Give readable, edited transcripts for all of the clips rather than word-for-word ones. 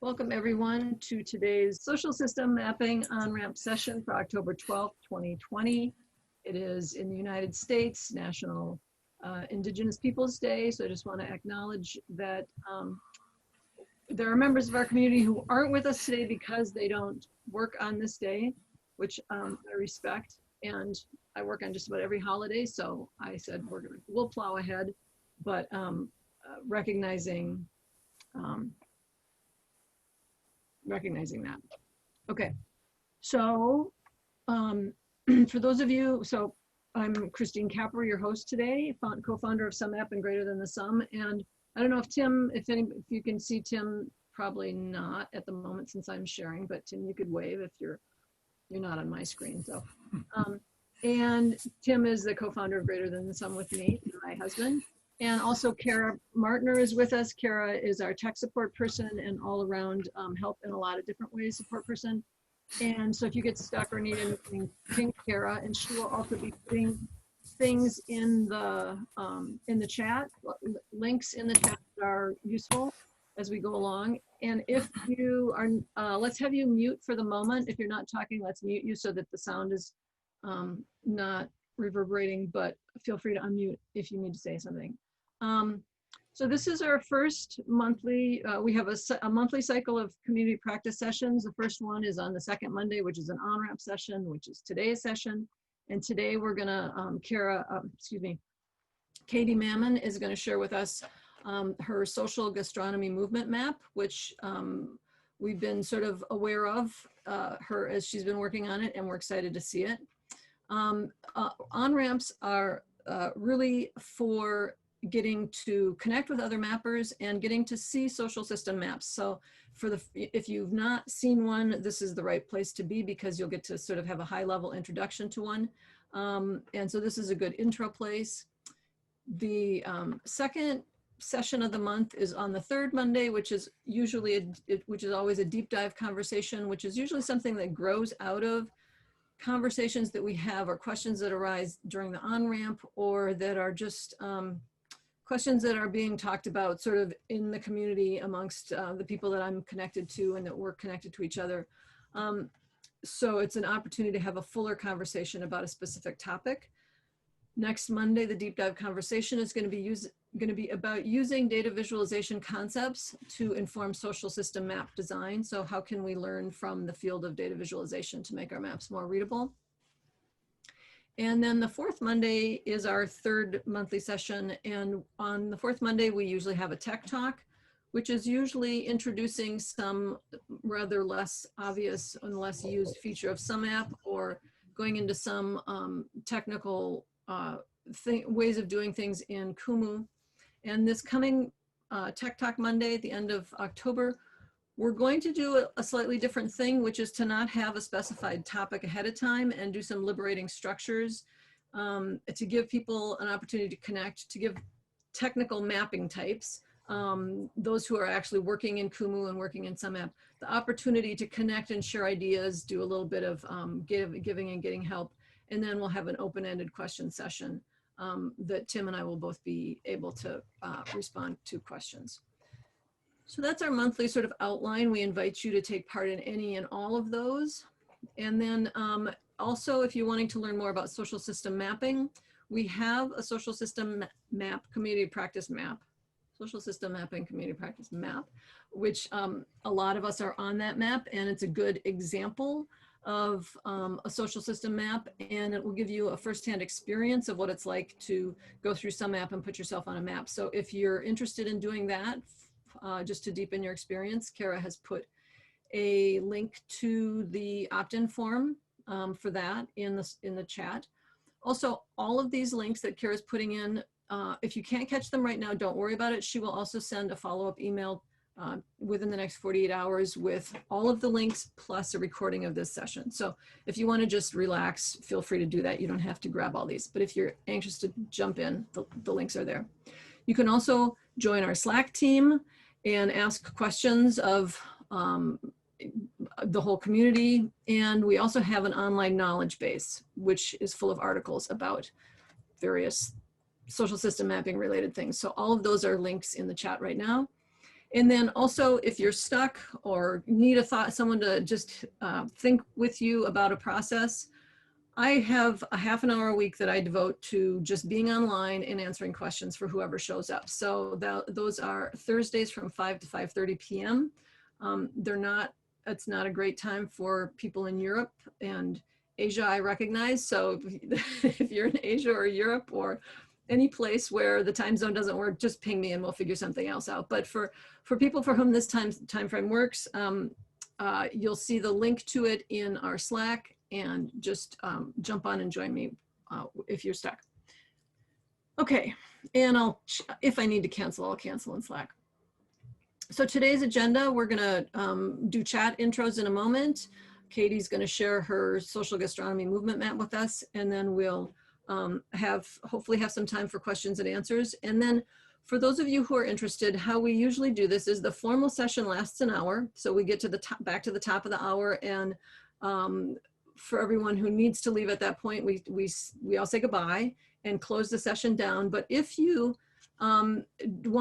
Welcome everyone to today's social system mapping on-ramp session for October 12th, 2020. It is in the United States, National Indigenous Peoples Day. So I just want to acknowledge that there are members of our community who aren't with us today because they don't work on this day, which I respect. And I work on just about every holiday. So I said, we'll plow ahead, but recognizing that. Okay, so for those of you, so I'm Christine Capper, your host today, co-founder of sumApp and Greater Than the Sum. And I don't know if Tim, if you can see Tim, probably not at the moment since I'm sharing, but Tim, you could wave if you're not on my screen. So, and Tim is the co-founder of Greater Than the Sum with me, my husband. And also Kara Martner is with us. Kara is our tech support person and all around help in a lot of different ways support person. And so if you get stuck or need anything, ping Kara, and she will also be putting things in the chat, links in the chat that are useful as we go along. And if you are, let's have you mute for the moment. If you're not talking, let's mute you so that the sound is not reverberating, but feel free to unmute if you need to say something. So this is our first monthly, we have a monthly cycle of community practice sessions. The first one is on the second Monday, which is an on-ramp session, which is today's session. And today we're gonna, Katy Mamen is gonna share with us her Social Gastronomy Movement Map, which we've been sort of aware of her as she's been working on it, and we're excited to see it. On-ramps are really for getting to connect with other mappers and getting to see social system maps. So if you've not seen one, this is the right place to be because you'll get to sort of have a high level introduction to one. And so this is a good intro place. The second session of the month is on the third Monday, which is usually, which is always a deep dive conversation, which is usually something that grows out of conversations that we have or questions that arise during the on-ramp or that are just questions that are being talked about sort of in the community amongst the people that I'm connected to and that we're connected to each other. So it's an opportunity to have a fuller conversation about a specific topic. Next Monday, the deep dive conversation is going to be about using data visualization concepts to inform social system map design. So how can we learn from the field of data visualization to make our maps more readable? And then the fourth Monday is our third monthly session. And on the fourth Monday, we usually have a tech talk, which is usually introducing some rather less obvious and less used feature of sumApp or going into some technical ways of doing things in Kumu. And this coming Tech Talk Monday at the end of October, we're going to do a slightly different thing, which is to not have a specified topic ahead of time and do some liberating structures to give people an opportunity to connect, to give technical mapping types, those who are actually working in Kumu and working in sumApp, the opportunity to connect and share ideas, do a little bit of giving and getting help. And then we'll have an open-ended question session that Tim and I will both be able to respond to questions. So that's our monthly sort of outline. We invite you to take part in any and all of those. And then also, if you're wanting to learn more about social system mapping, we have a social system map, community practice map, social system mapping community practice map, which a lot of us are on that map, and it's a good example of a social system map, and it will give you a firsthand experience of what it's like to go through sumApp and put yourself on a map. So if you're interested in doing that, just to deepen your experience, Kara has put a link to the opt-in form for that in the chat. Also, all of these links that Kara's putting in, if you can't catch them right now, don't worry about it. She will also send a follow-up email within the next 48 hours with all of the links plus a recording of this session. So if you want to just relax, feel free to do that. You don't have to grab all these, but if you're anxious to jump in, the links are there. You can also join our Slack team and ask questions of the whole community. And we also have an online knowledge base, which is full of articles about various social system mapping related things. So all of those are links in the chat right now. And then also, if you're stuck or need someone to just think with you about a process, I have a half an hour a week that I devote to just being online and answering questions for whoever shows up. So those are Thursdays from 5 to 5:30 p.m. It's not a great time for people in Europe and Asia, I recognize. So if you're in Asia or Europe or any place where the time zone doesn't work, just ping me and we'll figure something else out. But for people for whom this time frame works, you'll see the link to it in our Slack, and just jump on and join me if you're stuck. Okay, and if I need to cancel, I'll cancel in Slack. So today's agenda, we're gonna do chat intros in a moment. Katy's gonna share her Social Gastronomy Movement Map with us, and then we'll hopefully have some time for questions and answers. And then for those of you who are interested, how we usually do this is the formal session lasts an hour. So we get to the back to the top of the hour, and for everyone who needs to leave at that point, we all say goodbye and close the session down. But if you want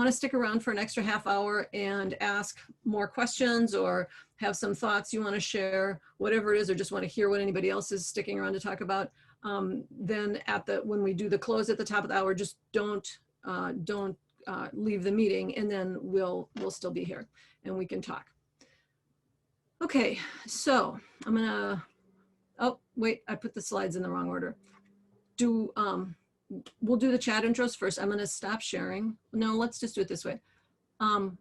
to stick around for an extra half hour and ask more questions, or have some thoughts you want to share, whatever it is, or just want to hear what anybody else is sticking around to talk about, then when we do the close at the top of the hour, just don't leave the meeting, and then we'll still be here and we can talk. Okay, so I'm gonna, oh wait, I put the slides in the wrong order. We'll do the chat intros first. I'm gonna stop sharing. No, let's just do it this way. I'm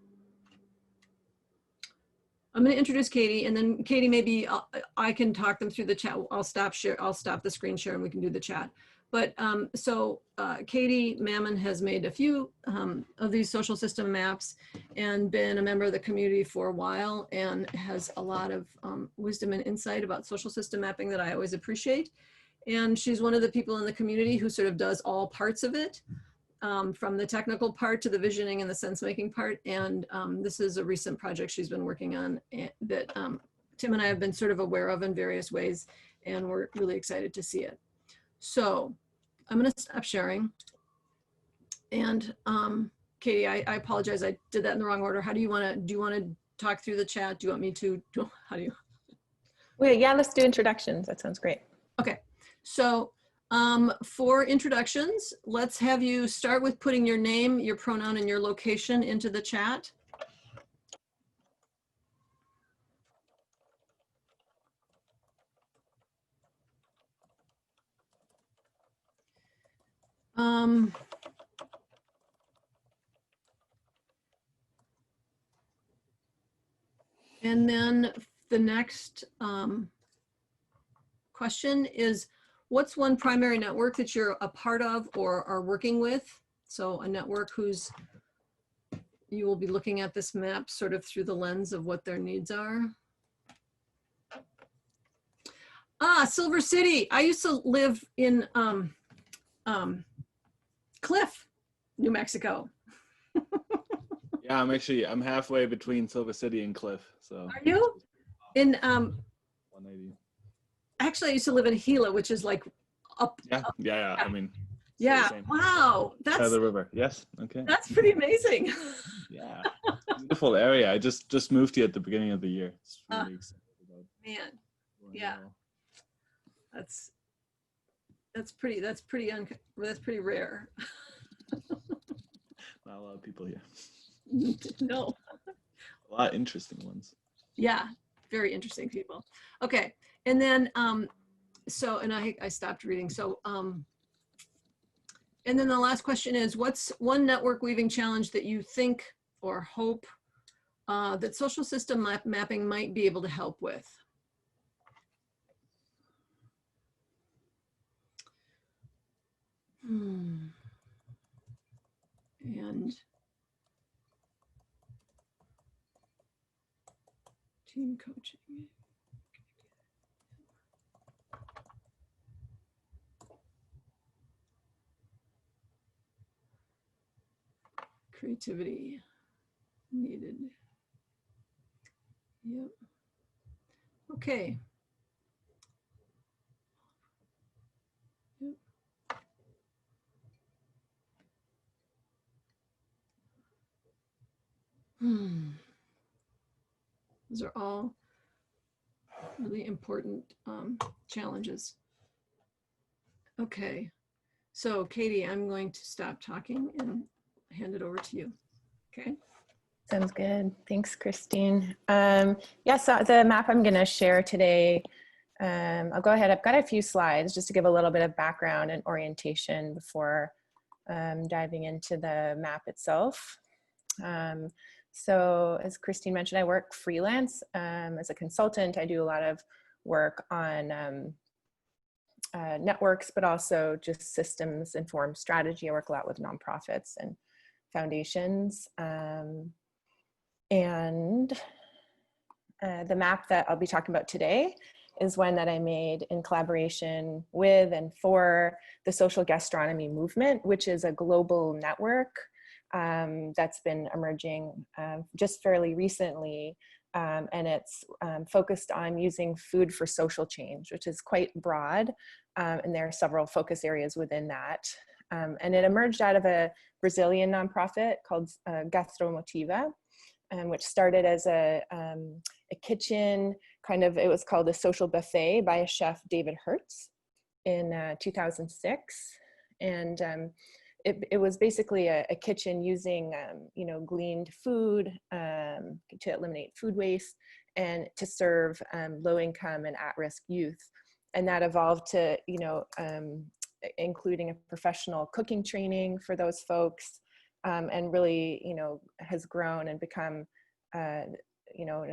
gonna introduce Katy, and then Katy, maybe I can talk them through the chat. I'll stop the screen share and we can do the chat. But Katy Mamen has made a few of these social system maps and been a member of the community for a while, and has a lot of wisdom and insight about social system mapping that I always appreciate. And she's one of the people in the community who sort of does all parts of it, from the technical part to the visioning and the sense making part. And this is a recent project she's been working on that Tim and I have been sort of aware of in various ways, and we're really excited to see it. So I'm going to stop sharing. And Katy, I apologize. I did that in the wrong order. How do you want to talk through the chat? Do you want me to, how do you? Well, yeah, let's do introductions. That sounds great. Okay. So for introductions, let's have you start with putting your name, your pronoun, and your location into the chat. And then the next question is, what's one primary network that you're a part of or are working with? So a network you will be looking at this map sort of through the lens of what their needs are. Silver City. I used to live in Cliff, New Mexico. Yeah, I'm halfway between Silver City and Cliff. So are you? In 180. Actually, I used to live in Gila, which is like up. Yeah. I mean. Yeah. Wow. That's by the river. Yes. Okay. That's pretty amazing. Yeah. Beautiful area. I just moved here at the beginning of the year. It's really excited about. Man. Yeah. That's pretty rare. Not a lot of people here. No. A lot of interesting ones. Yeah, very interesting people. Okay, and then so, and I stopped reading. So and then the last question is, what's one network weaving challenge that you think or hope that social system mapping might be able to help with? And team coaching. Creativity needed. Yep. Okay. Yep. Those are all really important challenges. Okay, so Katie, I'm going to stop talking and hand it over to you. Okay. Sounds good. Thanks, Christine. Yeah, so the map I'm going to share today, I'll go ahead. I've got a few slides just to give a little bit of background and orientation before diving into the map itself. So as Christine mentioned, I work freelance as a consultant. I do a lot of work on networks, but also just systems informed strategy. I work a lot with nonprofits and foundations. And the map that I'll be talking about today is one that I made in collaboration with and for the Social Gastronomy Movement, which is a global network that's been emerging just fairly recently. And it's focused on using food for social change, which is quite broad. And there are several focus areas within that. And it emerged out of a Brazilian nonprofit called Gastromotiva, which started as a kitchen, it was called a social buffet by a chef, David Hertz, in 2006. And it was basically a kitchen using, gleaned food to eliminate food waste and to serve low-income and at-risk youth. And that evolved to, including a professional cooking training for those folks, and really, has grown and become, an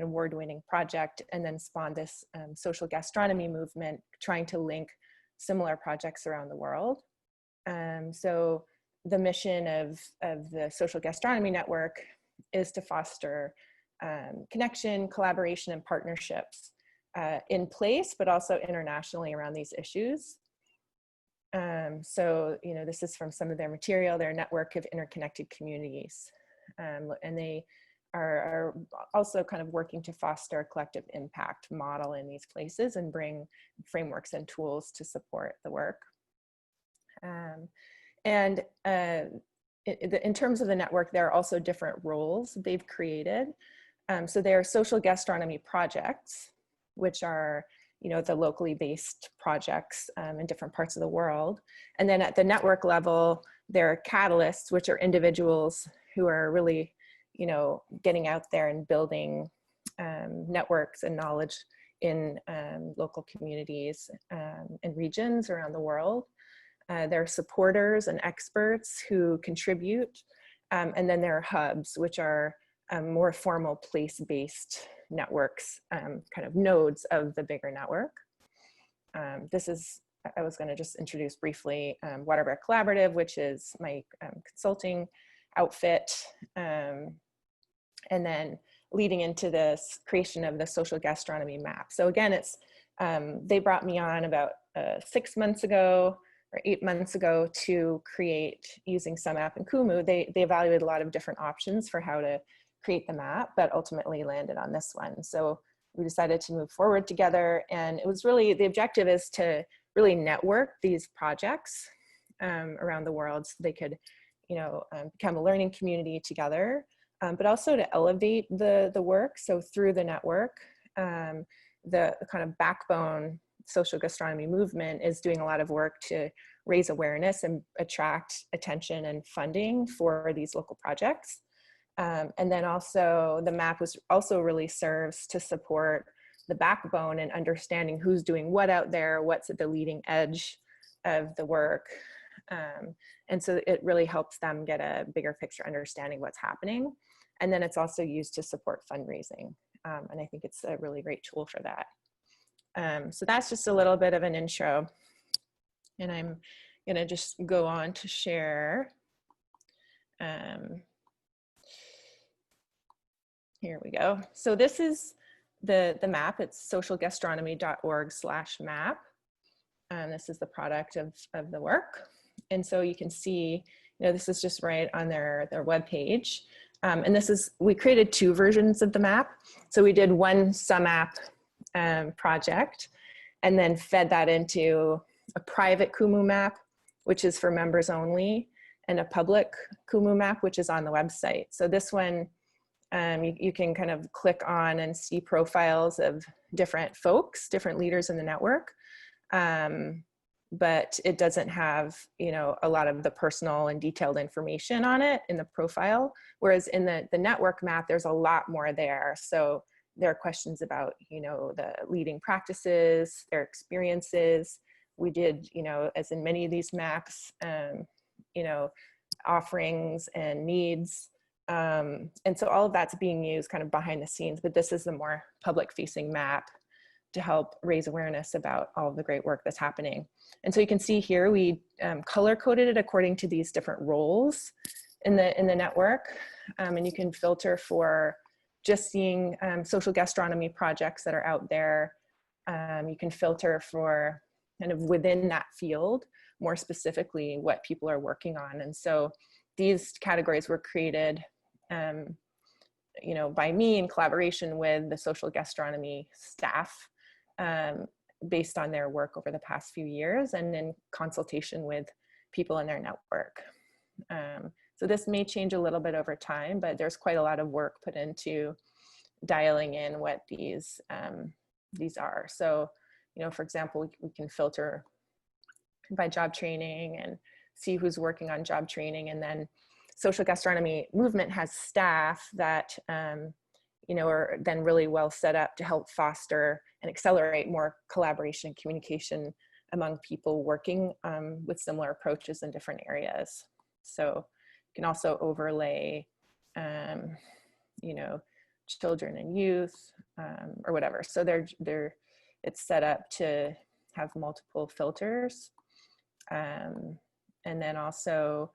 award-winning project, and then spawned this social gastronomy movement, trying to link similar projects around the world. So the mission of the Social Gastronomy Network is to foster connection, collaboration, and partnerships in place, but also internationally around these issues. So, this is from some of their material, their network of interconnected communities. And they are also kind of working to foster a collective impact model in these places and bring frameworks and tools to support the work. In terms of the network, there are also different roles they've created. So there are social gastronomy projects, which are the locally based projects in different parts of the world. And then at the network level, there are catalysts, which are individuals who are really, getting out there and building networks and knowledge in local communities and regions around the world. There are supporters and experts who contribute. And then there are hubs, which are more formal place-based networks, kind of nodes of the bigger network. I was going to just introduce briefly Waterbear Collaborative, which is my consulting outfit. And then leading into this creation of the Social Gastronomy Map. So again, they brought me on about 6 months ago or 8 months ago to create, using sumApp and Kumu. They evaluated a lot of different options for how to create the map, but ultimately landed on this one. So we decided to move forward together, and it was really, the objective is to really network these projects around the world so they could, become a learning community together, but also to elevate the work. So through the network, the kind of backbone Social Gastronomy Movement is doing a lot of work to raise awareness and attract attention and funding for these local projects. And then also the map also really serves to support the backbone and understanding who's doing what out there, what's at the leading edge of the work. And so it really helps them get a bigger picture understanding what's happening. And then it's also used to support fundraising. And I think it's a really great tool for that. So that's just a little bit of an intro. And I'm gonna just go on to share. Here we go. So this is the map. It's socialgastronomy.org/map. This is the product of the work. And so you can see, this is just right on their webpage. And we created 2 versions of the map. So we did one sumApp project and then fed that into a private Kumu map, which is for members only, and a public Kumu map, which is on the website. So this one You can kind of click on and see profiles of different folks, different leaders in the network. But it doesn't have, a lot of the personal and detailed information on it in the profile. Whereas in the network map, there's a lot more there. So there are questions about, the leading practices, their experiences. We did, as in many of these maps, offerings and needs. And so all of that's being used kind of behind the scenes, but this is the more public facing map to help raise awareness about all of the great work that's happening. And so you can see here, we color coded it according to these different roles in the network. And you can filter for just seeing social gastronomy projects that are out there. You can filter for kind of within that field, more specifically what people are working on. And so these categories were created by me in collaboration with the social gastronomy staff, based on their work over the past few years and in consultation with people in their network. So this may change a little bit over time, but there's quite a lot of work put into dialing in what these are. So, for example, we can filter by job training and see who's working on job training. And then Social Gastronomy Movement has staff that are then really well set up to help foster and accelerate more collaboration and communication among people working with similar approaches in different areas. So you can also overlay, children and youth or whatever. So it's set up to have multiple filters. And then also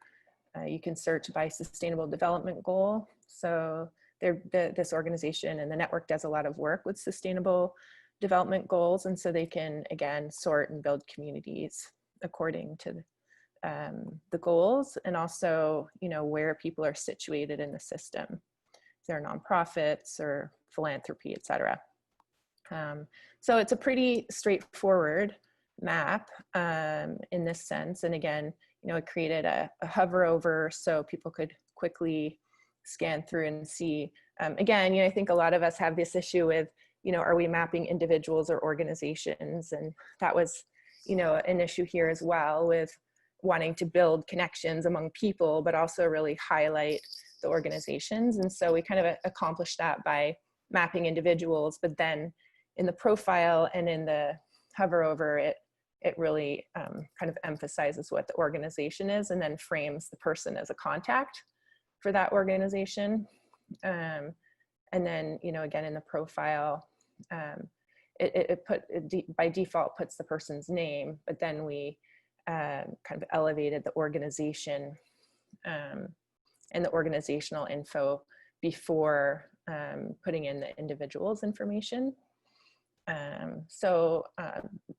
you can search by sustainable development goal. So this organization and the network does a lot of work with sustainable development goals. And so they can, again, sort and build communities according to the goals, and also, where people are situated in the system. If they're nonprofits or philanthropy, et cetera. So it's a pretty straightforward map in this sense. And again, it created a hover over so people could quickly scan through and see. Again, I think a lot of us have this issue with, are we mapping individuals or organizations? And that was, an issue here as well, with wanting to build connections among people, but also really highlight the organizations. And so we kind of accomplished that by mapping individuals, but then in the profile and in the hover over, it really kind of emphasizes what the organization is, and then frames the person as a contact for that organization. And then, again, in the profile, it by default puts the person's name, but then we kind of elevated the organization and the organizational info before putting in the individual's information.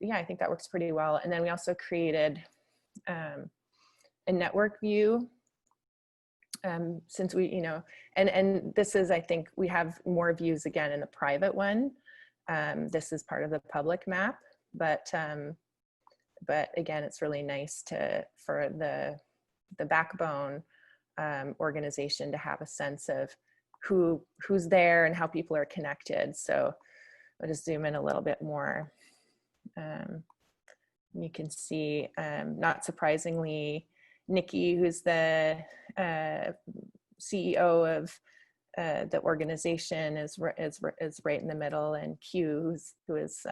Yeah, I think that works pretty well. And then we also created a network view, since we, and this is, I think we have more views again in the private one. This is part of the public map, but again, it's really nice for the backbone organization to have a sense of who's there and how people are connected. So I'll just zoom in a little bit more. You can see, not surprisingly, Nikki, who's the CEO of the organization, is right in the middle, and Q, who is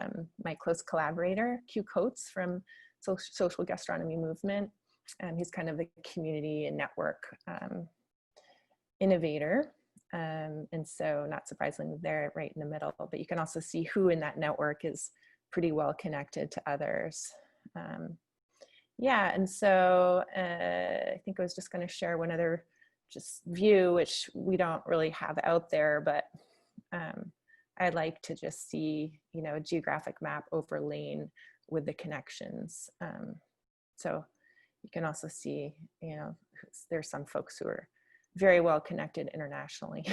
my close collaborator, Q Coates from Social Gastronomy Movement. He's kind of the community and network innovator. And so not surprisingly, they're right in the middle, but you can also see who in that network is pretty well connected to others. Yeah, and so I think I was just going to share one other just view, which we don't really have out there, but I'd like to just see, a geographic map overlain with the connections. So you can also see, there's some folks who are very well connected internationally.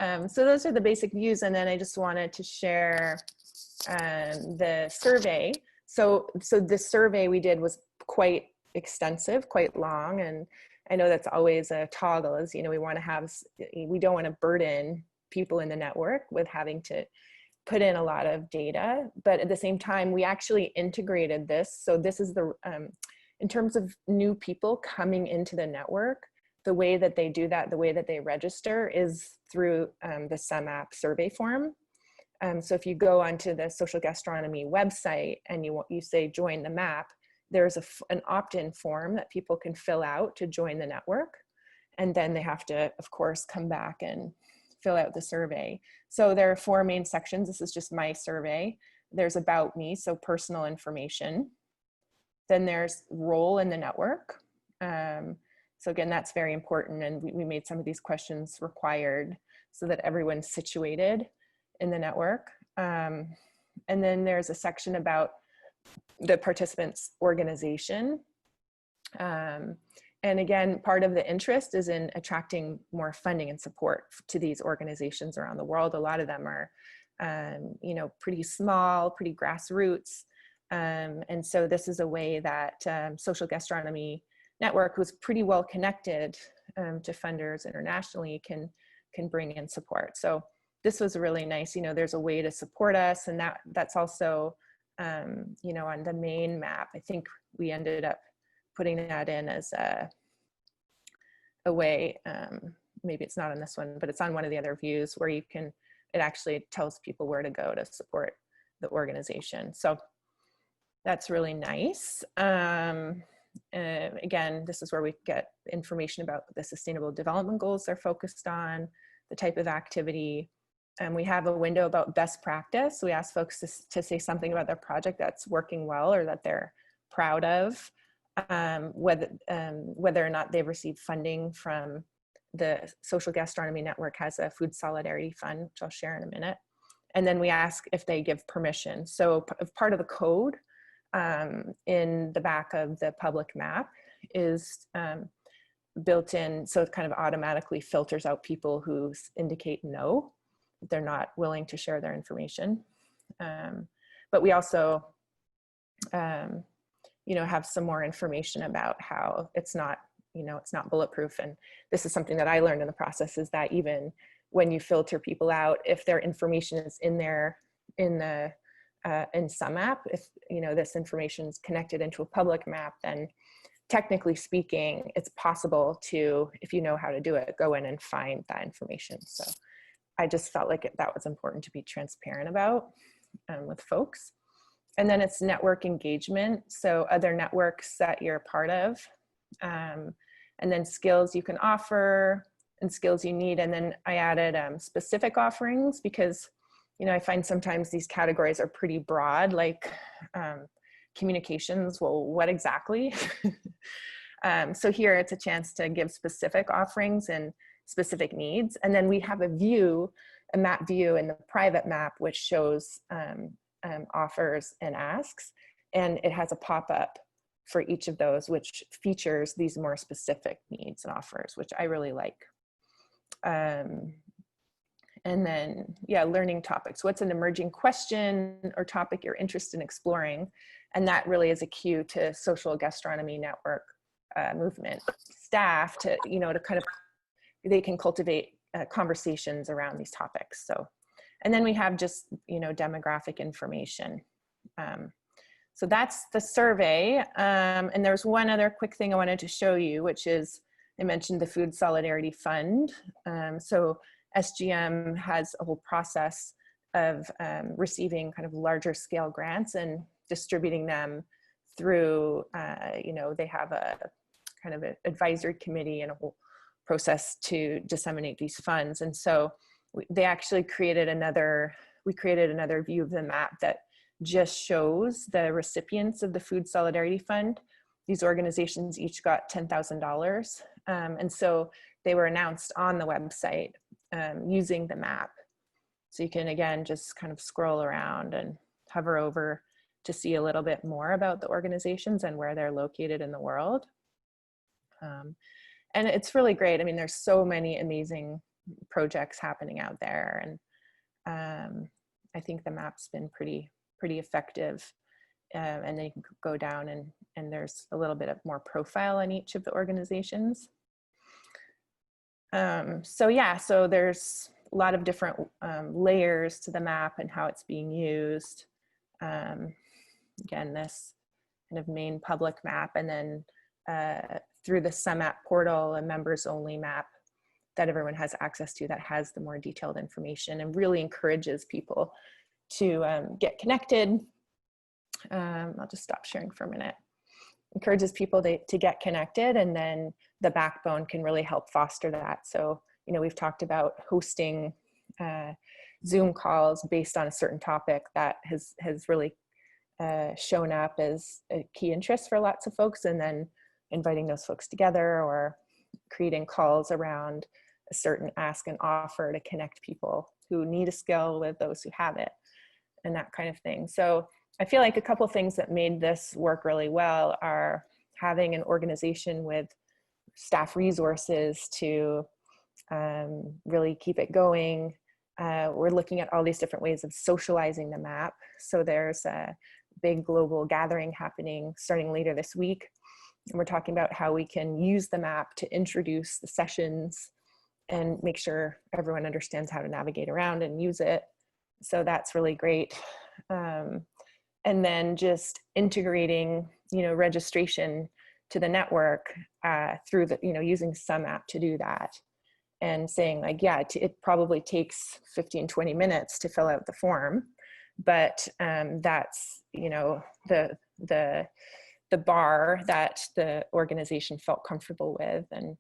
So those are the basic views. And then I just wanted to share the survey. So the survey we did was quite extensive, quite long, and I know that's always a toggle, is, you know, we don't want to burden people in the network with having to put in a lot of data, but at the same time, we actually integrated this. So this is in terms of new people coming into the network, the way that they do that, the way that they register is through the sumApp survey form. So if you go onto the Social Gastronomy website and you say join the map, there's an opt-in form that people can fill out to join the network. And then they have to, of course, come back and fill out the survey. So there are 4 main sections. This is just my survey. There's about me, so personal information. Then there's role in the network. So again, that's very important. And we made some of these questions required so that everyone's situated in the network. And then there's a section about the participants' organization. And again, part of the interest is in attracting more funding and support to these organizations around the world. A lot of them are, you know, pretty small, pretty grassroots. And so this is a way that Social Gastronomy Network, who's pretty well connected to funders internationally, can bring in support. So this was really nice. You know, there's a way to support us, and that's also, you know, on the main map. I think we ended up putting that in as a way, maybe it's not on this one, but it's on one of the other views where it actually tells people where to go to support the organization. So that's really nice. Again, this is where we get information about the sustainable development goals they're focused on, the type of activity. And we have a window about best practice. We ask folks to say something about their project that's working well or that they're proud of. Whether or not they've received funding from the Social Gastronomy Network has a food solidarity fund, which I'll share in a minute. And then we ask if they give permission. So part of the code in the back of the public map is built in, so it kind of automatically filters out people who indicate no, they're not willing to share their information. But we also, you know, have some more information about how it's not, you know, it's not bulletproof. And this is something that I learned in the process, is that even when you filter people out, if their information is in sumApp, if, you know, this information is connected into a public map, then technically speaking, it's possible to, if you know how to do it, go in and find that information. So I just felt like that was important to be transparent about with folks. And then it's network engagement. So other networks that you're a part of, and then skills you can offer and skills you need. And then I added specific offerings because, you know, I find sometimes these categories are pretty broad, like communications. Well, what exactly? So here it's a chance to give specific offerings and specific needs. And then we have a map view in the private map, which shows offers and asks, and it has a pop-up for each of those, which features these more specific needs and offers, which I really like. And then, yeah, learning topics. What's an emerging question or topic you're interested in exploring? And that really is a cue to Social Gastronomy Network movement staff to, you know, to kind of, they can cultivate conversations around these topics. So, and then we have just, you know, demographic information. So that's the survey. And there's one other quick thing I wanted to show you, which is, I mentioned the Food Solidarity Fund. So SGM has a whole process of receiving kind of larger scale grants and distributing them through, you know, they have a kind of an advisory committee and a whole process to disseminate these funds. And so they actually created we created another view of the map that just shows the recipients of the Food Solidarity Fund. These organizations each got $10,000. And so they were announced on the website using the map. So you can, again, just kind of scroll around and hover over to see a little bit more about the organizations and where they're located in the world. And it's really great. I mean, there's so many amazing projects happening out there. And I think the map's been pretty effective. And then you can go down and there's a little bit of more profile on each of the organizations. So yeah, so there's a lot of different layers to the map and how it's being used. Again, this kind of main public map, and then through the sumApp portal, a members only map that everyone has access to that has the more detailed information and really encourages people to get connected. I'll just stop sharing for a minute. Encourages people to get connected, and then the backbone can really help foster that. So, you know, we've talked about hosting Zoom calls based on a certain topic that has really shown up as a key interest for lots of folks, and then inviting those folks together or creating calls around a certain ask and offer to connect people who need a skill with those who have it, and that kind of thing. So I feel like a couple of things that made this work really well are having an organization with staff resources to really keep it going. We're looking at all these different ways of socializing the map. So there's a big global gathering happening starting later this week. And we're talking about how we can use the map to introduce the sessions and make sure everyone understands how to navigate around and use it. So that's really great. And then just integrating, you know, registration to the network through the, you know, using sumApp to do that, and saying like, yeah, it probably takes 15, 20 minutes to fill out the form, but that's, you know, the bar that the organization felt comfortable with, and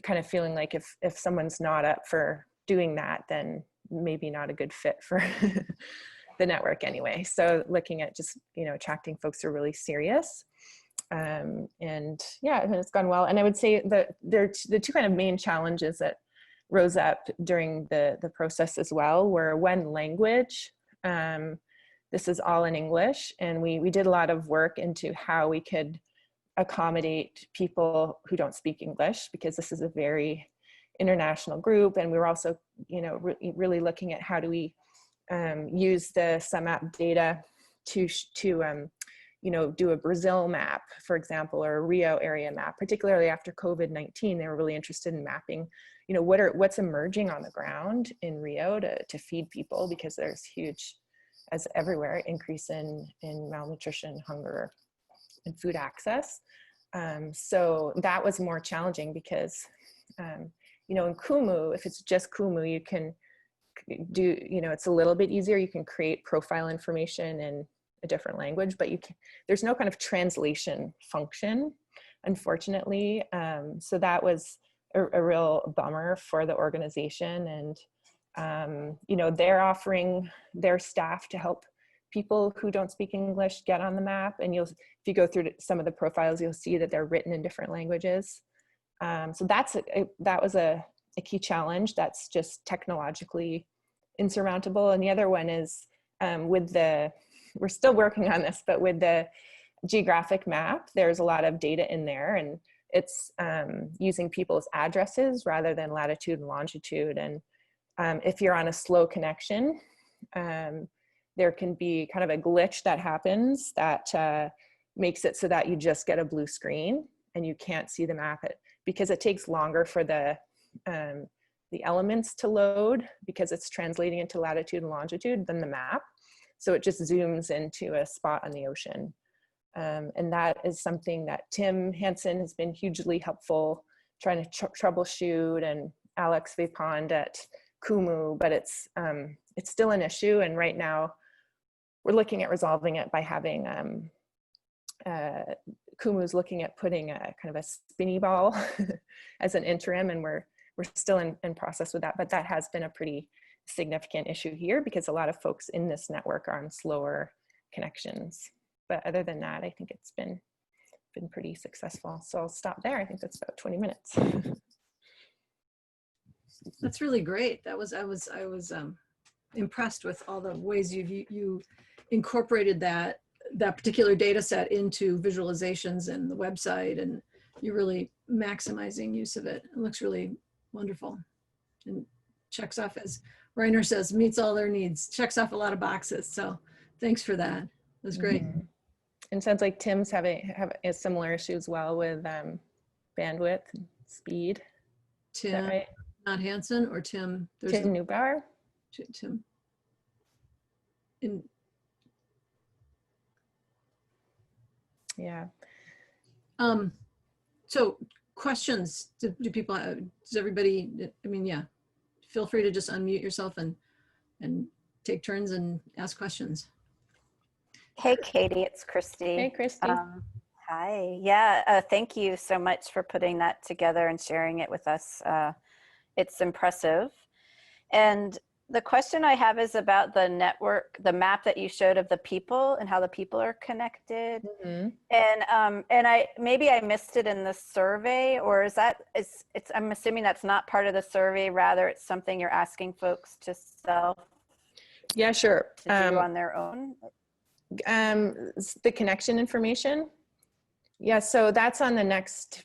kind of feeling like if someone's not up for doing that, then maybe not a good fit for the network anyway. So looking at just, you know, attracting folks who are really serious. And yeah, and it's gone well. And I would say that the two kind of main challenges that rose up during the process as well were, one, language. This is all in English, and we did a lot of work into how we could accommodate people who don't speak English, because this is a very international group. And we were also, you know, really looking at how do we use the sumApp data to you know, do a Brazil map, for example, or a Rio area map. Particularly after COVID-19, they were really interested in mapping, you know, what's emerging on the ground in Rio to feed people, because there's huge, as everywhere, increase in malnutrition, hunger, and food access. So that was more challenging because, you know, in Kumu, if it's just Kumu, you can do, you know, it's a little bit easier. You can create profile information in a different language, but there's no kind of translation function, unfortunately. So that was a real bummer for the organization. And, you know, they're offering their staff to help people who don't speak English get on the map. And if you go through some of the profiles, you'll see that they're written in different languages. So that was a key challenge that's just technologically insurmountable. And the other one is we're still working on this, but with the geographic map, there's a lot of data in there, and it's using people's addresses rather than latitude and longitude. And if you're on a slow connection, there can be kind of a glitch that happens that makes it so that you just get a blue screen and you can't see the map because it takes longer for the elements to load, because it's translating into latitude and longitude than the map. So it just zooms into a spot on the ocean. And that is something that Tim Hansen has been hugely helpful trying to troubleshoot, and Alex Vipond at Kumu, but it's still an issue. And right now we're looking at resolving it by having Kumu's looking at putting a kind of a spinny ball as an interim, and we're still in process with that. But that has been a pretty significant issue here, because a lot of folks in this network are on slower connections. But other than that, I think it's been pretty successful. So I'll stop there. I think that's about 20 minutes. That's really great. I was impressed with all the ways you incorporated that particular data set into visualizations and the website, and you're really maximizing use of it. It looks really wonderful, and checks off, as Reiner says, meets all their needs, checks off a lot of boxes. So thanks for that. It was great. Mm-hmm. And sounds like Tim's have a similar issue as well with bandwidth and speed. Is that Tim, right? not Hansen or Tim? There's Tim Neubauer? Tim. In, Yeah. so questions, do people, does everybody, I mean, yeah, feel free to just unmute yourself and take turns and ask questions. Hey, Katie, it's Christy. Hey, Christy. Hi. Yeah, thank you so much for putting that together and sharing it with us. It's impressive. And the question I have is about the network, the map that you showed of the people and how the people are connected. Mm-hmm. And I maybe I missed it in the survey, or is that it's I'm assuming that's not part of the survey. Rather, it's something you're asking folks to Yeah, sure. do on their own. The connection information. Yeah, so that's on the next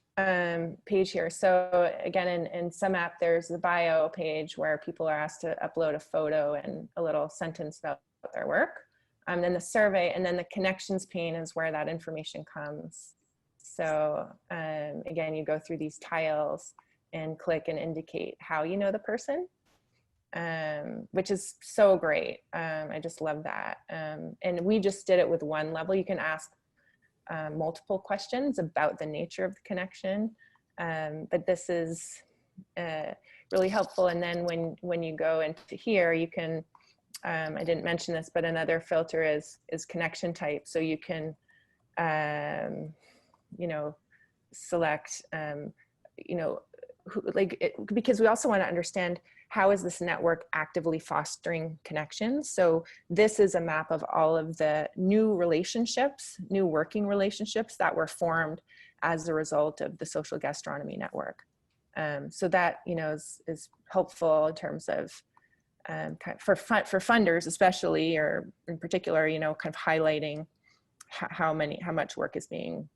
page here. So again, in sumApp, there's the bio page where people are asked to upload a photo and a little sentence about their work. Then the survey, and then the connections pane is where that information comes. So again, you go through these tiles and click and indicate how you know the person, which is so great. I just love that. And we just did it with one level. You can ask multiple questions about the nature of the connection, but this is really helpful. And then when you go into here, you can, I didn't mention this, but another filter is connection type. So you can, you know, select, you know, because we also want to understand how is this network actively fostering connections. So this is a map of all of the new relationships, new working relationships that were formed as a result of the Social Gastronomy Network. So that, you know, is helpful in terms of for funders especially, or in particular, you know, kind of highlighting how much work is being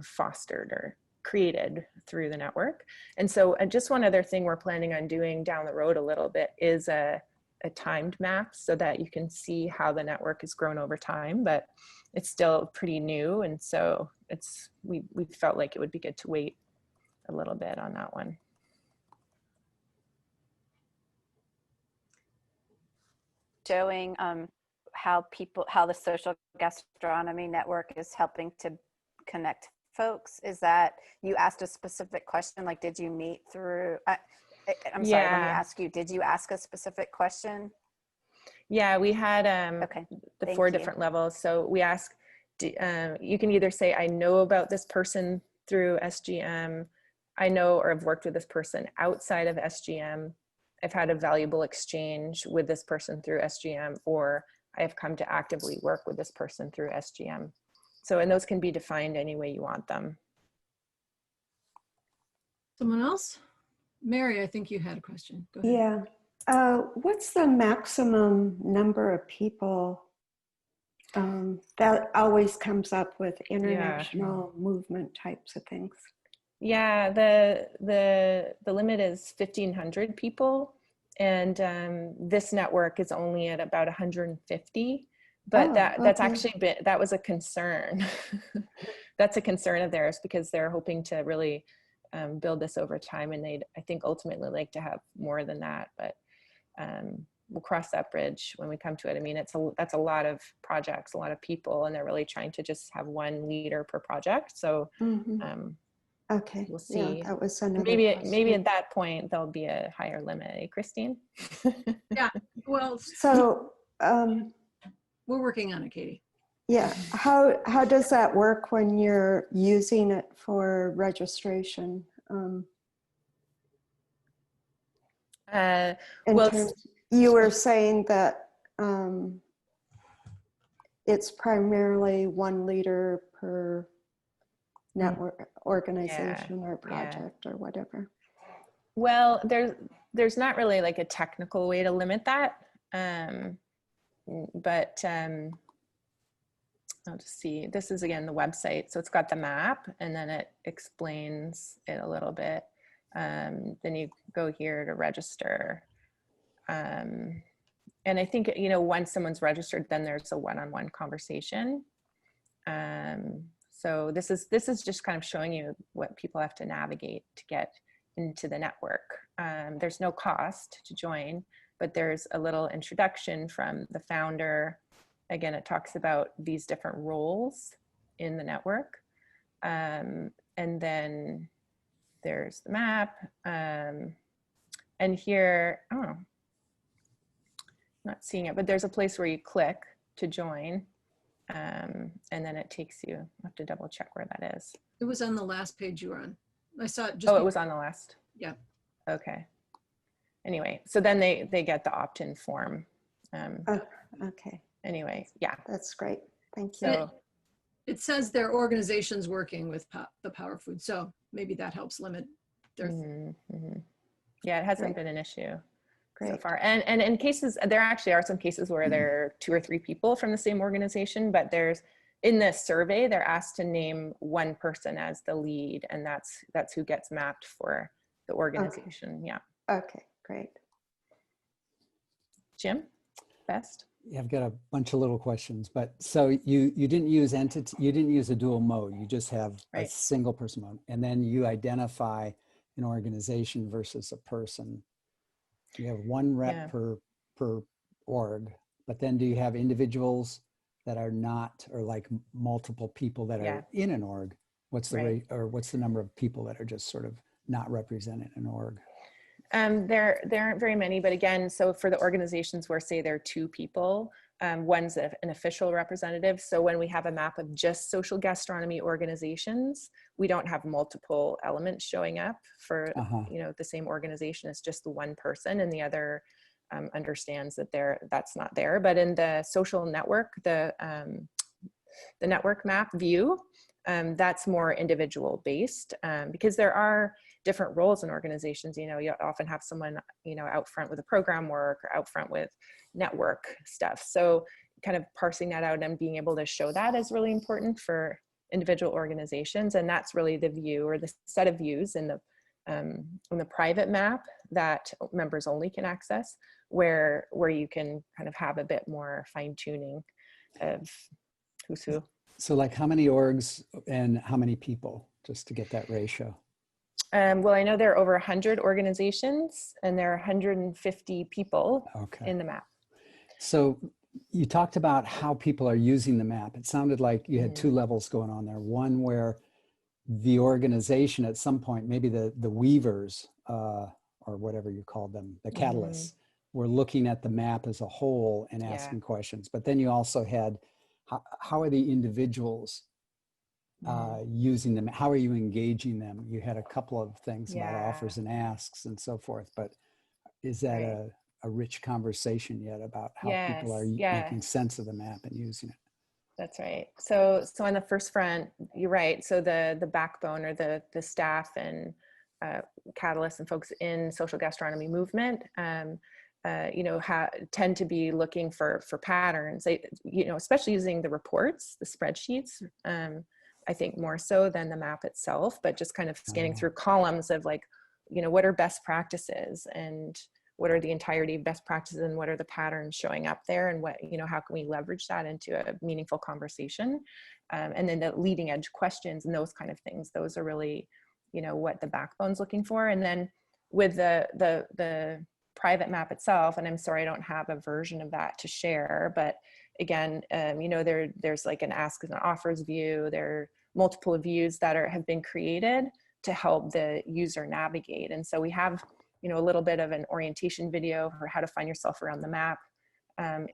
fostered or created through the network. And so just one other thing we're planning on doing down the road a little bit is a timed map so that you can see how the network has grown over time, but it's still pretty new. And so we felt like it would be good to wait a little bit on that one. Showing how the Social Gastronomy Network is helping to connect folks. Is that you asked a specific question, like did you meet through I'm sorry, let me ask you, did you ask a specific question? Yeah, we had okay, the 4 different levels. So we ask, you can either say I know about this person through SGM, I know or have worked with this person outside of SGM, I've had a valuable exchange with this person through SGM, or I have come to actively work with this person through SGM. So, and those can be defined any way you want them. Someone else? Mary, I think you had a question. Go ahead. Yeah. What's the maximum number of people? That always comes up with international movement types of things. Yeah, the limit is 1,500 people, and this network is only at about 150. But that's actually that was a concern. That's a concern of theirs because they're hoping to really build this over time, and they'd, I think, ultimately like to have more than that. But we'll cross that bridge when we come to it. I mean, that's a lot of projects, a lot of people, and they're really trying to just have one leader per project. So okay, we'll see. Yeah, that was another maybe at that point there'll be a higher limit. Eh, Christine? Yeah. Well, so. We're working on it, Katie. Yeah, how does that work when you're using it for registration? You were saying that it's primarily one leader per network, organization, or project, or whatever. Well, there's not really like a technical way to limit that. But I'll just see, this is again the website, so it's got the map and then it explains it a little bit. Then you go here to register, and I think, you know, once someone's registered, then there's a one-on-one conversation. So this is just kind of showing you what people have to navigate to get into the network. There's no cost to join, but there's a little introduction from the founder. Again, it talks about these different roles in the network. And then there's the map. And here, oh, not seeing it, but there's a place where you click to join. And then it takes you, I have to double check where that is. It was on the last page you were on. I saw it just. Oh, it was on the last. Yeah. Okay. Anyway, so then they get the opt-in form. Oh, okay. Anyway, yeah. That's great. Thank you. So It says their organization's working with the Power Food, so maybe that helps limit their. yeah, it hasn't Great. been an issue so Great. far. And in cases, there actually are some cases where there are 2 or 3 people from the same organization, but there's, in this survey, they're asked to name one person as the lead, and that's who gets mapped for the organization. Yeah. Okay, great. Jim, best. Yeah, I've got a bunch of little questions, but so you didn't use entity, you didn't use a dual mode. You just have a Right. single person mode, and then you identify an organization versus a person. You have one rep Yeah. per org, but then do you have individuals that are not, or like multiple people that Yeah. are in an org? What's the Right. rate, or what's the number of people that are just sort of not represented in an org? There aren't very many, but again, so for the organizations where say there are 2 people, one's an official representative. So when we have a map of just social gastronomy organizations, we don't have multiple elements showing up for the same organization. It's just the one person, and the other understands that that's not there. But in the social network, the network map view, that's more individual based, because there are different roles in organizations. You often have someone, out front with the program work or out front with network stuff. So kind of parsing that out and being able to show that is really important for individual organizations. And that's really the view, or the set of views in the private map that members only can access, where you can kind of have a bit more fine tuning of who's who. So like how many orgs and how many people, just to get that ratio? Well, I know there are over 100 organizations, and there are 150 people in the map. So you talked about how people are using the map. It sounded like you had 2 levels going on there. One where the organization at some point, maybe the weavers, or whatever you called them, the catalysts, were looking at the map as a whole and asking questions. But then you also had, how are the individuals using them? How are you engaging them? You had a couple of things about offers and asks and so forth, but is that a rich conversation yet about how people are making sense of the map and using it? That's right. So on the first front, you're right. So the backbone, or the staff and catalysts and folks in social gastronomy movement, tend to be looking for patterns. They, especially using the reports, the spreadsheets. I think more so than the map itself, but just kind of scanning through columns of like, what are best practices, and what are the entirety of best practices, and what are the patterns showing up there, and what, how can we leverage that into a meaningful conversation? And then the leading edge questions and those kind of things, those are really, what the backbone's looking for. And then with the private map itself, and I'm sorry, I don't have a version of that to share, but again, there's like an ask and offers view. There are multiple views that have been created to help the user navigate. And so we have, a little bit of an orientation video for how to find yourself around the map.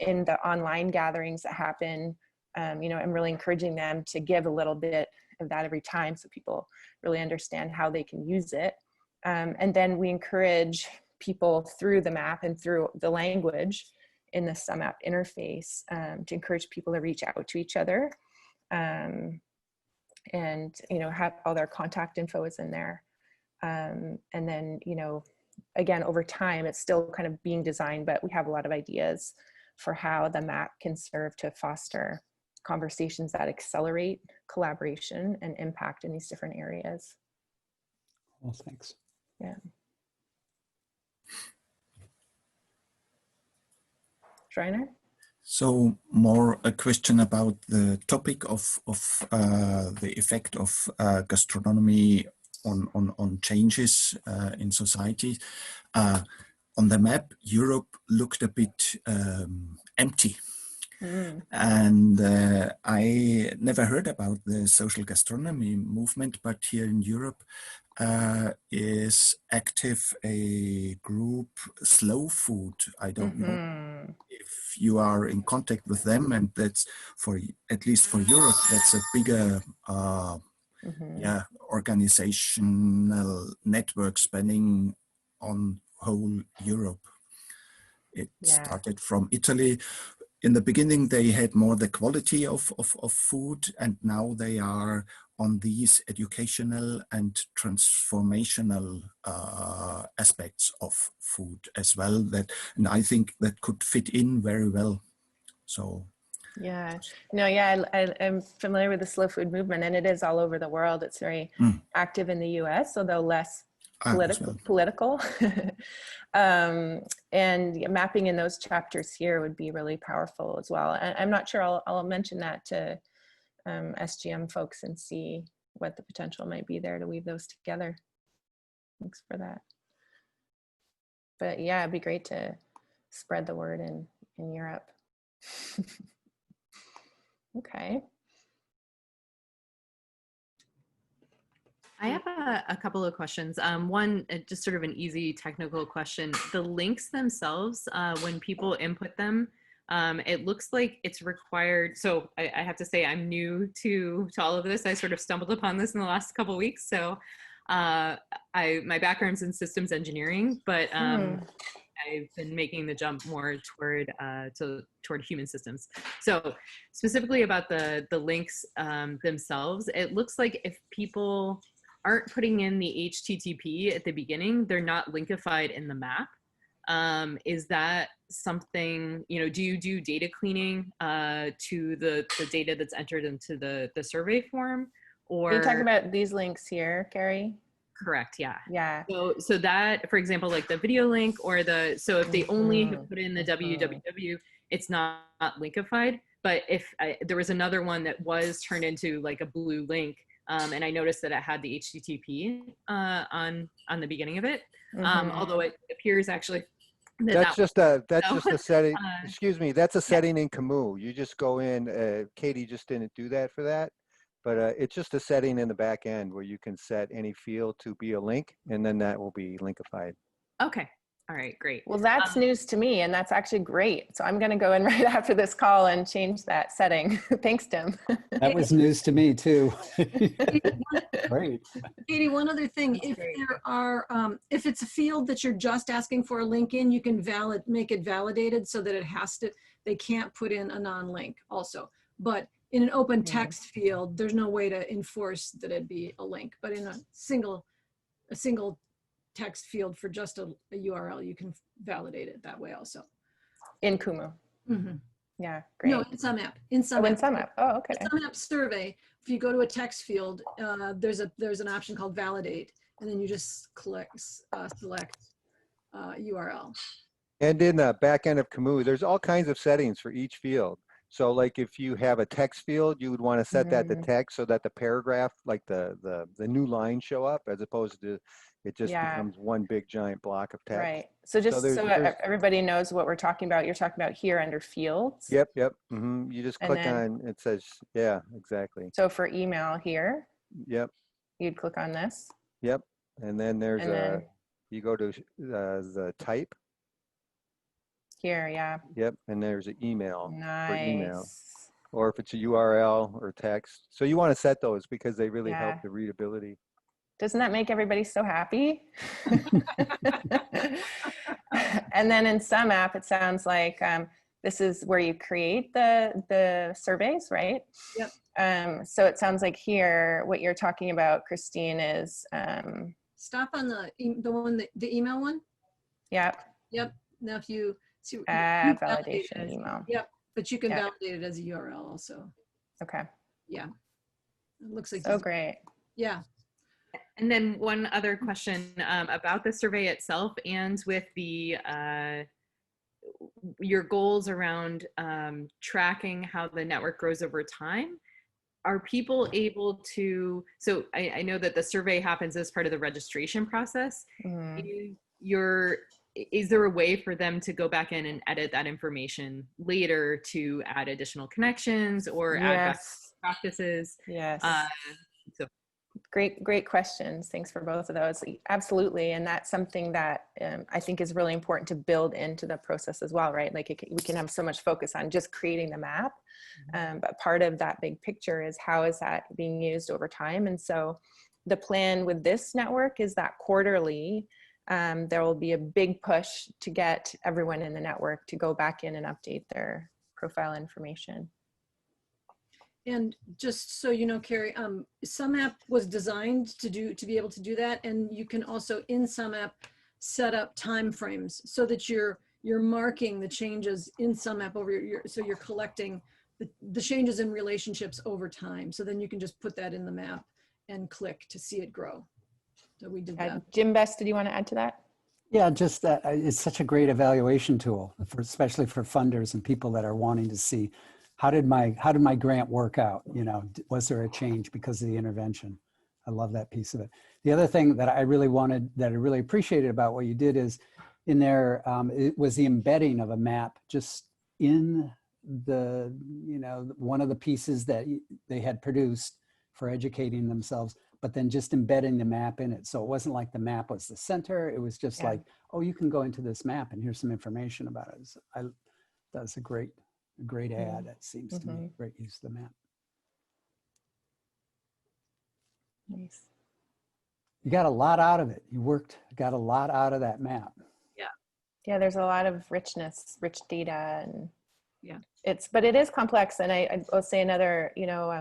In the online gatherings that happen, I'm really encouraging them to give a little bit of that every time, so people really understand how they can use it. And then we encourage people through the map and through the language in the sumApp interface, to encourage people to reach out to each other, and have all their contact info is in there. And then, again, over time, it's still kind of being designed, but we have a lot of ideas for how the map can serve to foster conversations that accelerate collaboration and impact in these different areas. Well, thanks. Yeah. Schreiner? So more a question about the topic of the effect of gastronomy on changes in society. On the map, Europe looked a bit empty. And I never heard about the social gastronomy movement, but here in Europe is active a group, Slow Food. I don't know if you are in contact with them, and that's for, at least for Europe, that's a bigger organizational network spanning on whole Europe. It started from Italy. In the beginning, they had more the quality of food, and now they are on these educational and transformational aspects of food as well. That, and I think that could fit in very well. So. Yeah, no, yeah, I'm familiar with the slow food movement, and it is all over the world. It's very active in the US, although less political. And mapping in those chapters here would be really powerful as well. I'm not sure, I'll mention that to SGM folks and see what the potential might be there to weave those together. Thanks for that. But yeah, it'd be great to spread the word in Europe. Okay. I have a couple of questions. One, just sort of an easy technical question. The links themselves, when people input them, it looks like it's required. So I have to say I'm new to all of this. I sort of stumbled upon this in the last couple of weeks. So my background's in systems engineering, but I've been making the jump more toward human systems. So specifically about the links themselves, it looks like if people aren't putting in the HTTP at the beginning, they're not linkified in the map. Is that something, you know, do you do data cleaning to the data that's entered into the survey form? Or are you talking about these links here, Carrie? Correct, yeah. Yeah. So that, for example, like the video link or so if they only have put in the www, it's not linkified. But if there was another one that was turned into like a blue link, and I noticed that it had the HTTP on the beginning of it, although it appears actually that's just a setting. Excuse me, that's a setting in Camus. You just go in. Katie just didn't do that for that, but it's just a setting in the back end where you can set any field to be a link, and then that will be linkified. Okay. All right, great. Well, that's news to me, and that's actually great. So I'm going to go in right after this call and change that setting. Thanks, Tim. That was news to me too. Great. Katie, one other thing, if there are, if it's a field that you're just asking for a link in, you can make it validated so that they can't put in a non-link also. But in an open text field, there's no way to enforce that it'd be a link. But in a single text field for just a URL, you can validate it that way also. In Kumu. Yeah, great. No, in sumApp. In sumApp. Oh, okay. In sumApp survey, if you go to a text field, there's an option called validate, and then you just select URL. And in the back end of Camus, there's all kinds of settings for each field. So like if you have a text field, you would want to set that to text so that the paragraph, like the new lines show up, as opposed to it just becomes one big giant block of text. Right. So just so everybody knows what we're talking about, you're talking about here under fields. Yep. You just click on, it says, yeah, exactly. So for email here. Yep. You'd click on this. Yep. And then there's you go to the type. Here, yeah. Yep. And there's an email for email. Nice. Or if it's a URL or text. So you want to set those because they really help the readability. Doesn't that make everybody so happy? And then in sumApp, it sounds like this is where you create the surveys, right? Yep. So it sounds like here, what you're talking about, Christine, is stop on the email one. Yep. Now if you see validation email. Yep. But you can validate it as a URL also. Okay. Yeah. It looks like so great. Yeah. And then one other question about the survey itself, and with the your goals around tracking how the network grows over time. are people able to, so I know that the survey happens as part of the registration process. Is there a way for them to go back in and edit that information later to add additional connections or add best practices? Yes. So Great questions. Thanks for both of those. Absolutely. And that's something that I think is really important to build into the process as well, right? Like we can have so much focus on just creating the map, but part of that big picture is how is that being used over time? And so the plan with this network is that quarterly, there will be a big push to get everyone in the network to go back in and update their profile information. And just so you know, Carrie, sumApp was designed to be able to do that, and you can also in sumApp set up time frames so that you're marking the changes in sumApp over so you're collecting the changes in relationships over time. So then you can just put that in the map and click to see it grow. So we did that. Jim Best, did you want to add to that? Yeah, just that it's such a great evaluation tool, especially for funders and people that are wanting to see how did my grant work out? You know, was there a change because of the intervention? I love that piece of it. The other thing that I really appreciated about what you did is in there, it was the embedding of a map just in the, you know, one of the pieces that they had produced for educating themselves, but then just embedding the map in it. So it wasn't like the map was the center. It was just like, oh, you can go into this map and here's some information about it. So that's a great ad, it seems to me. Great use of the map. Nice. You got a lot out of it. Got a lot out of that map. Yeah, there's a lot of rich data, and but it is complex. And I will say another, you know,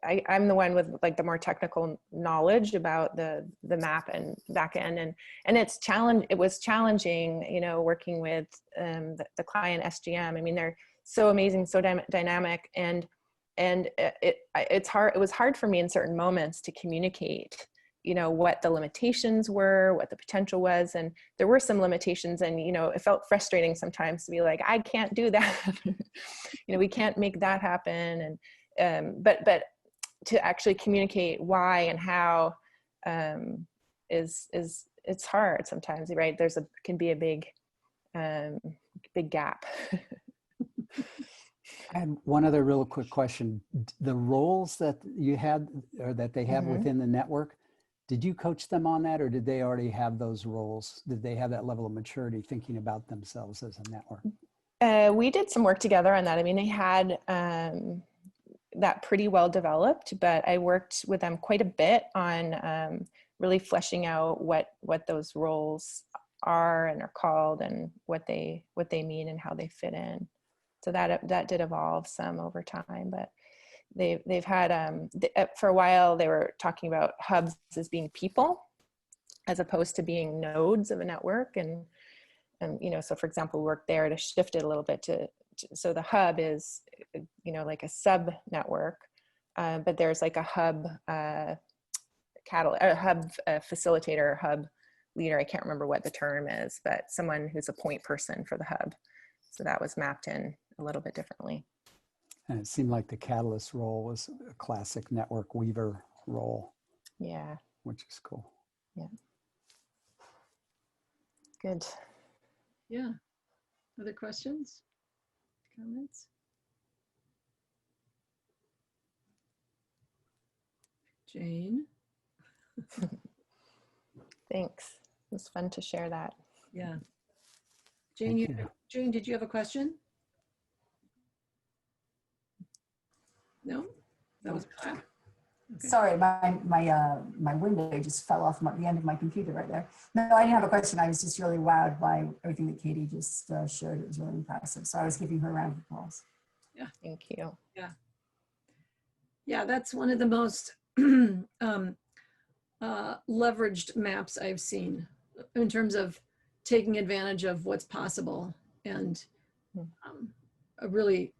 I'm the one with like the more technical knowledge about the map and back end, and it was challenging, you know, working with the client SGM. I mean, they're so amazing, so dynamic, and it was hard for me in certain moments to communicate, you know, what the limitations were, what the potential was. And there were some limitations, and, you know, it felt frustrating sometimes to be like, I can't do that. You know, we can't make that happen. And, but to actually communicate why and how, it's hard sometimes, right? Can be a big gap. I had one other real quick question. The roles that you had or that they have within the network, did you coach them on that, or did they already have those roles? Did they have that level of maturity thinking about themselves as a network? We did some work together on that. I mean, they had that pretty well developed, but I worked with them quite a bit on really fleshing out what those roles are and are called, and what they mean and how they fit in. So that did evolve some over time, but they've had for a while they were talking about hubs as being people as opposed to being nodes of a network, and you know, so for example, work there to shift it a little bit so the hub is, you know, like a sub network, but there's like a hub facilitator, hub leader. I can't remember what the term is, but someone who's a point person for the hub. So that was mapped in a little bit differently. And it seemed like the catalyst role was a classic network weaver role. Yeah. Which is cool. Yeah. Good. Yeah. Other questions? Comments? Jane? Thanks. It was fun to share that. Yeah. Jane, Jane, did you have a question? No? That was black. Okay. Sorry, my window just fell off the end of my computer right there. No, I didn't have a question. I was just really wowed by everything that Katy just showed. It was really impressive. So I was giving her a round of applause. Yeah. Thank you. Yeah. Yeah, that's one of the most leveraged maps I've seen in terms of taking advantage of what's possible, and a really,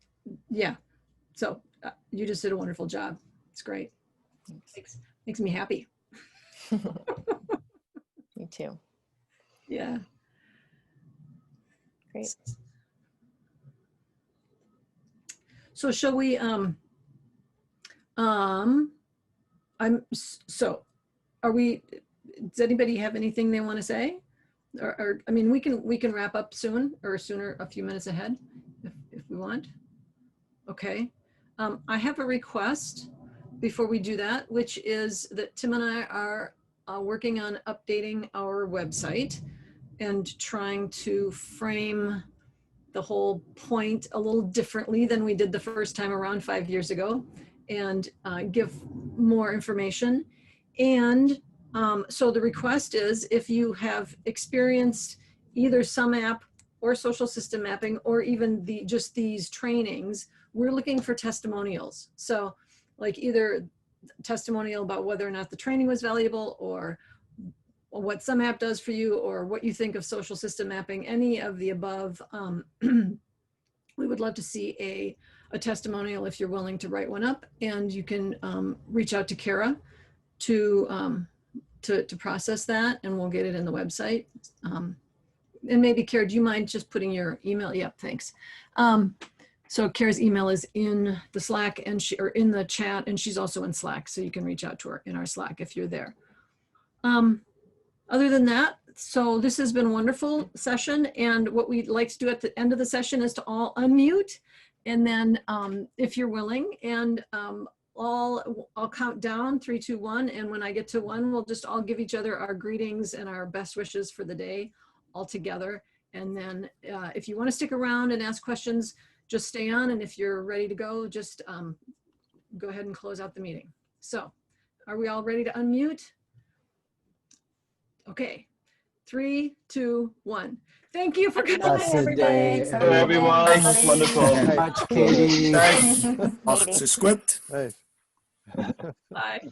yeah. So you just did a wonderful job. It's great. Makes me happy. Me too. Yeah. Great. So shall we So are we, does anybody have anything they want to say? Or I mean, we can wrap up soon or sooner, a few minutes ahead if we want. Okay. I have a request before we do that, which is that Tim and I are working on updating our website and trying to frame the whole point a little differently than we did the first time around 5 years ago, and give more information. And so the request is, if you have experienced either sumApp or social system mapping, or even just these trainings, we're looking for testimonials. So like either testimonial about whether or not the training was valuable, or what sumApp does for you, or what you think of social system mapping, any of the above. We would love to see a testimonial if you're willing to write one up, and you can reach out to Kara to process that, and we'll get it in the website. And maybe Kara, do you mind just putting your email? Yep, thanks. So Kara's email is in the Slack and or in the chat, and she's also in Slack, so you can reach out to her in our Slack if you're there. Other than that, so this has been a wonderful session, and what we'd like to do at the end of the session is to all unmute, and then if you're willing, and I'll count down 3, 2, 1, and when I get to 1, we'll just all give each other our greetings and our best wishes for the day all together. And then if you want to stick around and ask questions, just stay on, and if you're ready to go, just go ahead and close out the meeting. So are we all ready to unmute? Okay, 3, 2, 1. Thank you for coming, everybody. Everyone, wonderful. Much, Katie. Off the script. Nice. Bye.